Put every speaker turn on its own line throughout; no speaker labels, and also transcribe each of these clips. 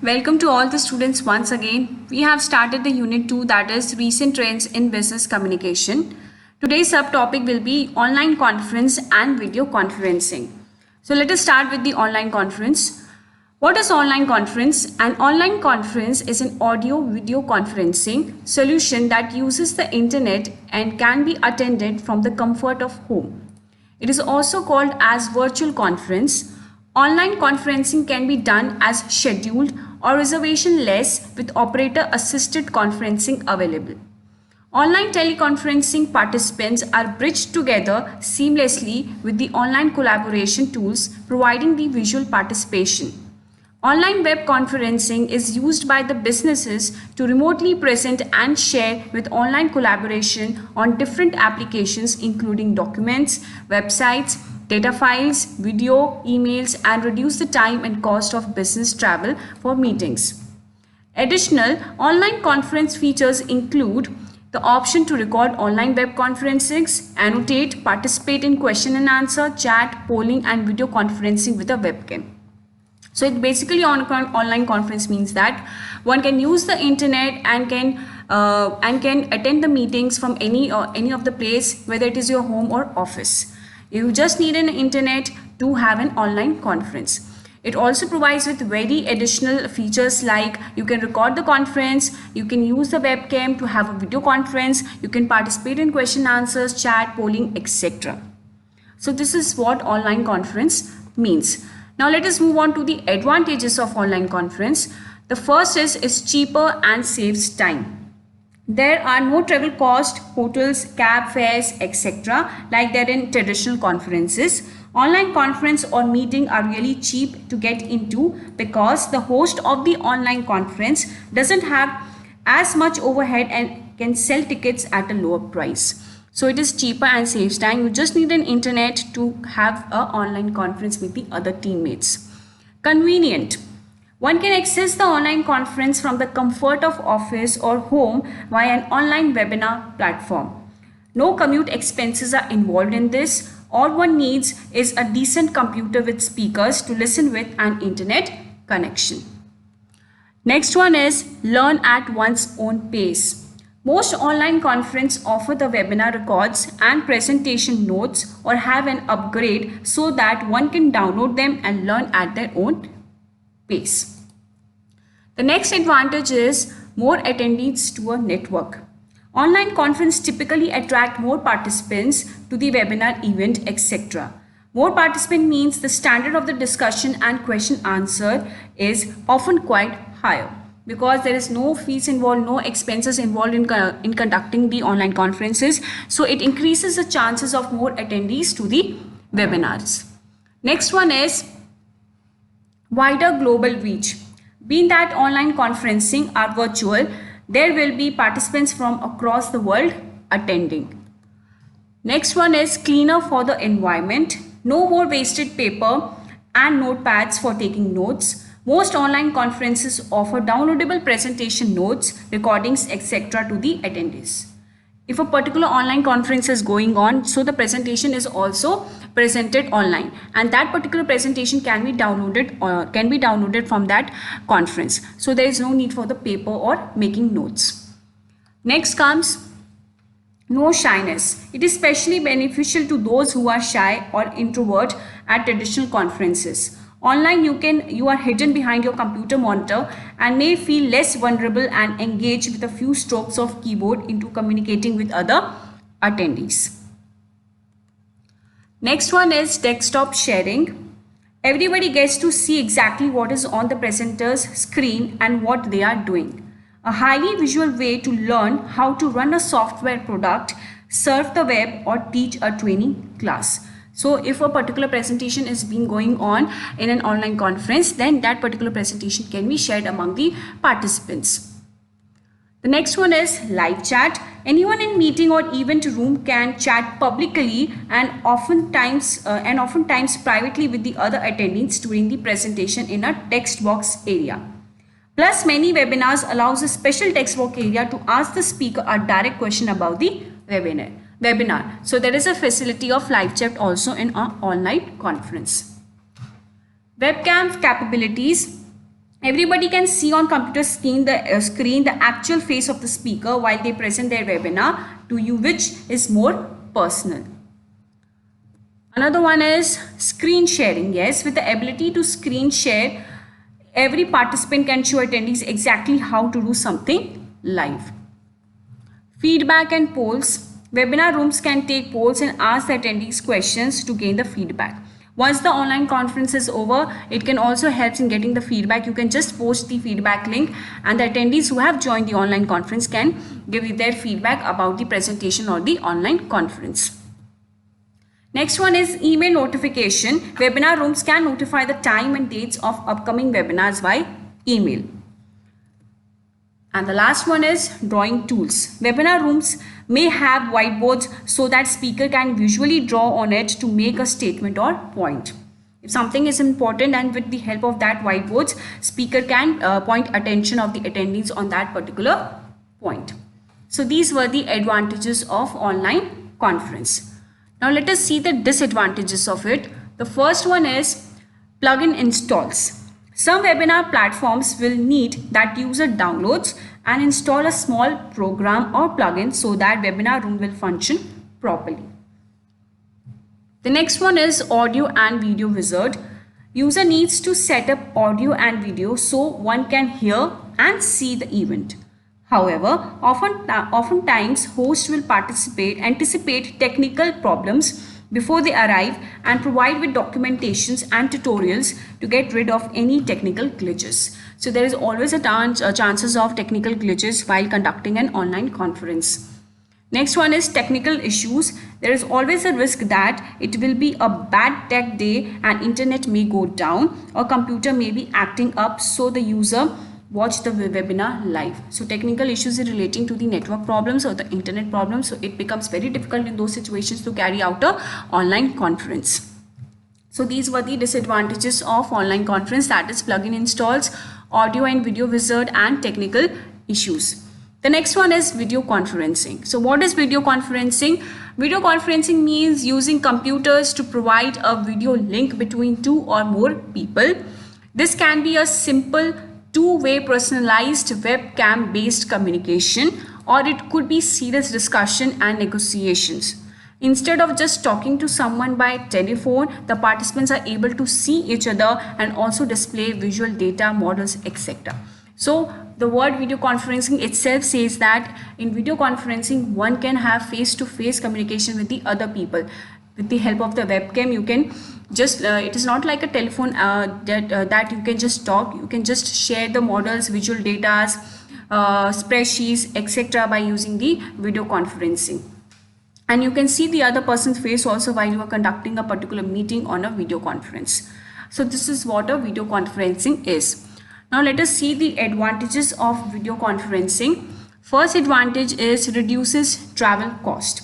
Welcome to all the students once again. We have started the unit 2, that is recent trends in business communication. Today's subtopic will be online conference and video conferencing. So let us start with the online conference. What is online conference? An online conference is an audio video conferencing solution that uses the internet and can be attended from the comfort of home. It is also called as virtual conference. Online conferencing can be done as scheduled or reservation-less with operator-assisted conferencing available. Online teleconferencing participants are bridged together seamlessly with the online collaboration tools, providing the visual participation. Online web conferencing is used by the businesses to remotely present and share with online collaboration on different applications including documents, websites, data files, video, emails, and reduce the time and cost of business travel for meetings. Additional online conference features include the option to record online web conferences, annotate, participate in question and answer, chat, polling, and video conferencing with a webcam. So it basically online conference means that one can use the internet and can attend the meetings from any of the place, whether it is your home or office. You just need an internet to have an online conference. It also provides with very additional features like you can record the conference, you can use the webcam to have a video conference, you can participate in question answers, chat, polling, etc. So this is what online conference means. Now let us move on to the advantages of online conference. The first is it's cheaper and saves time. There are no travel cost, hotels, cab fares, etc. like that in traditional conferences. Online conference or meeting are really cheap to get into because the host of the online conference doesn't have as much overhead and can sell tickets at a lower price. So it is cheaper and saves time. You just need an internet to have an online conference with the other teammates. Convenient. One can access the online conference from the comfort of office or home via an online webinar platform. No commute expenses are involved in this. All one needs is a decent computer with speakers to listen with and internet connection. Next one is learn at one's own pace. Most online conferences offer the webinar records and presentation notes or have an upgrade so that one can download them and learn at their own pace. The next advantage is more attendees to a network. Online conference typically attract more participants to the webinar event, etc. More participant means the standard of the discussion and question answer is often quite higher, because there is no fees involved, no expenses involved in conducting the online conferences. So it increases the chances of more attendees to the webinars. Next one is wider global reach. Being that online conferencing are virtual, there will be participants from across the world attending. Next one is cleaner for the environment. No more wasted paper and notepads for taking notes. Most online conferences offer downloadable presentation notes, recordings, etc. to the attendees. If a particular online conference is going on, so the presentation is also presented online, and that particular presentation can be downloaded from that conference. So there is no need for the paper or making notes. Next comes no shyness. It is especially beneficial to those who are shy or introvert at traditional conferences. Online, you are hidden behind your computer monitor and may feel less vulnerable and engage with a few strokes of keyboard into communicating with other attendees. Next one is desktop sharing. Everybody gets to see exactly what is on the presenter's screen and what they are doing. A highly visual way to learn how to run a software product, surf the web, or teach a training class. So if a particular presentation is being going on in an online conference, then that particular presentation can be shared among the participants. The next one is live chat. Anyone in meeting or event room can chat publicly and oftentimes privately with the other attendees during the presentation in a text box area. Plus, many webinars allows a special text box area to ask the speaker a direct question about the webinar. So there is a facility of live chat also in our online conference. Webcam capabilities. Everybody can see on computer screen the actual face of the speaker while they present their webinar to you, which is more personal. Another one is screen sharing. Yes, with the ability to screen share, every participant can show attendees exactly how to do something live. Feedback and polls. Webinar rooms can take polls and ask the attendees questions to gain the feedback. Once the online conference is over, it can also help in getting the feedback. You can just post the feedback link and the attendees who have joined the online conference can give you their feedback about the presentation or the online conference. Next one is email notification. Webinar rooms can notify the time and dates of upcoming webinars by email. And the last one is drawing tools. Webinar rooms may have whiteboards so that speaker can visually draw on it to make a statement or point. If something is important, and with the help of that whiteboards, speaker can point attention of the attendees on that particular point. So these were the advantages of online conference. Now let us see the disadvantages of it. The first one is plugin installs. Some webinar platforms will need that user downloads and install a small program or plugin so that webinar room will function properly. The next one is audio and video wizard. User needs to set up audio and video so one can hear and see the event. However, oftentimes hosts will anticipate technical problems before they arrive and provide with documentations and tutorials to get rid of any technical glitches. So there is always a chances of technical glitches while conducting an online conference. Next one is technical issues. There is always a risk that it will be a bad tech day and internet may go down or computer may be acting up so the user watch the webinar live. So technical issues are relating to the network problems or the internet problems. So it becomes very difficult in those situations to carry out a online conference. So these were the disadvantages of online conference, that is plugin installs, audio and video wizard, and technical issues. The next one is video conferencing. So what is video conferencing? Video conferencing means using computers to provide a video link between two or more people. This can be a simple two-way personalized webcam based communication, or it could be serious discussion and negotiations. Instead of just talking to someone by telephone, the participants are able to see each other and also display visual data, models, etc. So the word video conferencing itself says that in video conferencing one can have face-to-face communication with the other people. With the help of the webcam, you can just it is not like a telephone that you can just talk. You can just share the models, visual data, spreadsheets, etc. by using the video conferencing. And you can see the other person's face also while you are conducting a particular meeting on a video conference. So this is what a video conferencing is. Now let us see the advantages of video conferencing. First advantage is reduces travel cost.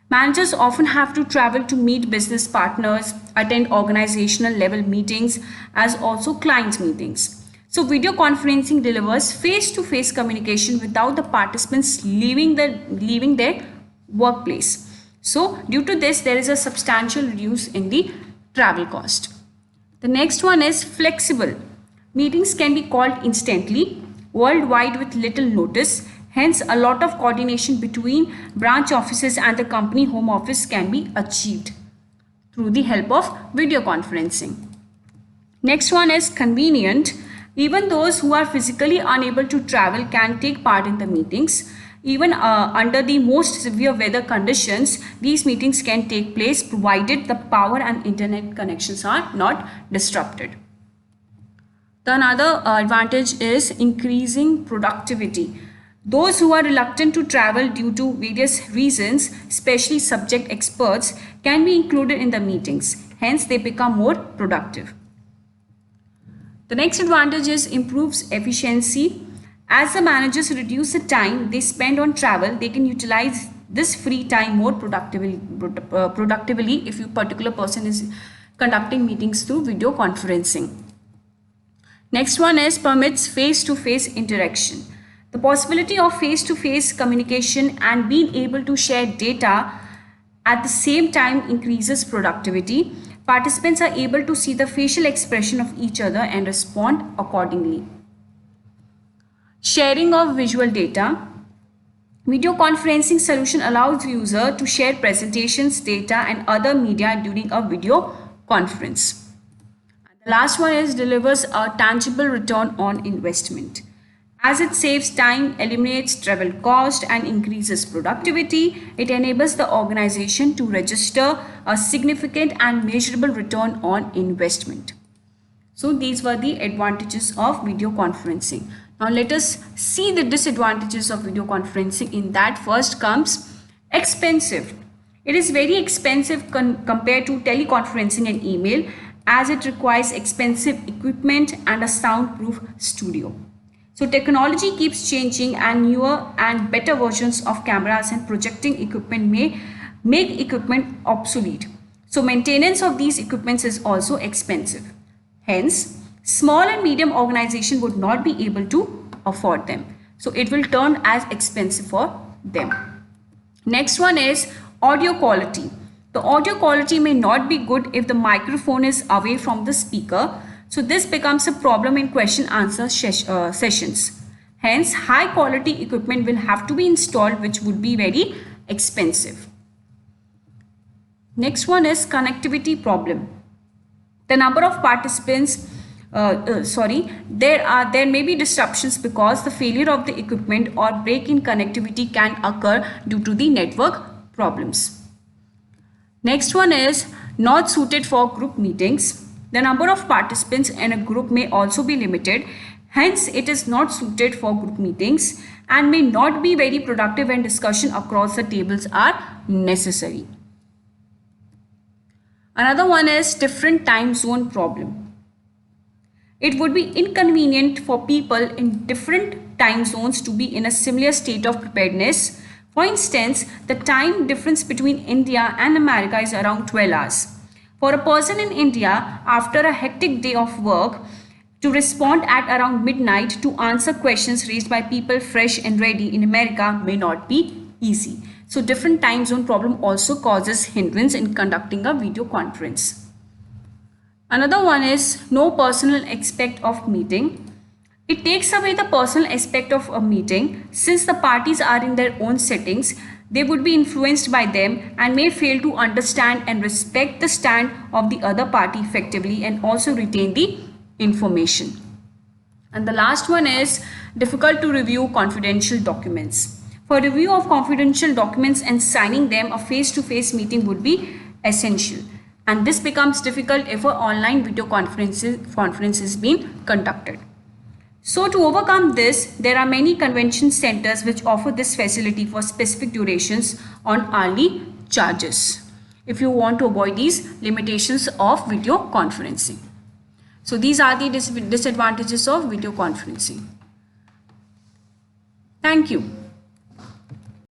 Managers often have to travel to meet business partners, attend organizational level meetings, as also client meetings. So video conferencing delivers face-to-face communication without the participants leaving their workplace. So due to this, there is a substantial reduce in the travel cost. The next one is flexible. Meetings can be called instantly, worldwide with little notice. Hence, a lot of coordination between branch offices and the company home office can be achieved through the help of video conferencing. Next one is convenient. Even those who are physically unable to travel can take part in the meetings. Even under the most severe weather conditions, these meetings can take place provided the power and internet connections are not disrupted. The another advantage is increasing productivity. Those who are reluctant to travel due to various reasons, especially subject experts, can be included in the meetings. Hence, they become more productive. The next advantage is improves efficiency. As the managers reduce the time they spend on travel, they can utilize this free time more productively if a particular person is conducting meetings through video conferencing. Next one is permits face-to-face interaction. The possibility of face-to-face communication and being able to share data at the same time increases productivity. Participants are able to see the facial expression of each other and respond accordingly. Sharing of visual data. Video conferencing solution allows user to share presentations, data and other media during a video conference. The last one is delivers a tangible return on investment. As it saves time, eliminates travel cost and increases productivity, it enables the organization to register a significant and measurable return on investment. So these were the advantages of video conferencing. Now let us see the disadvantages of video conferencing. In that, first comes expensive. It is very expensive compared to teleconferencing and email, as it requires expensive equipment and a soundproof studio. So technology keeps changing and newer and better versions of cameras and projecting equipment may make equipment obsolete. So maintenance of these equipments is also expensive. Hence, small and medium organization would not be able to afford them. So it will turn as expensive for them. Next one is audio quality. The audio quality may not be good if the microphone is away from the speaker. So this becomes a problem in question answer sessions. Hence, high quality equipment will have to be installed, which would be very expensive. Next one is connectivity problem. The number of participants, there may be disruptions because the failure of the equipment or break in connectivity can occur due to the network problems. Next one is not suited for group meetings. The number of participants in a group may also be limited. Hence, it is not suited for group meetings and may not be very productive when discussion across the tables are necessary. Another one is different time zone problem. It would be inconvenient for people in different time zones to be in a similar state of preparedness. For instance, the time difference between India and America is around 12 hours. For a person in India, after a hectic day of work, to respond at around midnight to answer questions raised by people fresh and ready in America may not be easy. So different time zone problem also causes hindrance in conducting a video conference. Another one is no personal aspect of meeting. It takes away the personal aspect of a meeting. Since the parties are in their own settings, they would be influenced by them and may fail to understand and respect the stand of the other party effectively and also retain the information. And the last one is difficult to review confidential documents. For review of confidential documents and signing them, a face-to-face meeting would be essential. And this becomes difficult if an online video conference is being conducted. So to overcome this, there are many convention centers which offer this facility for specific durations on hourly charges, if you want to avoid these limitations of video conferencing. So these are the disadvantages of video conferencing. Thank you.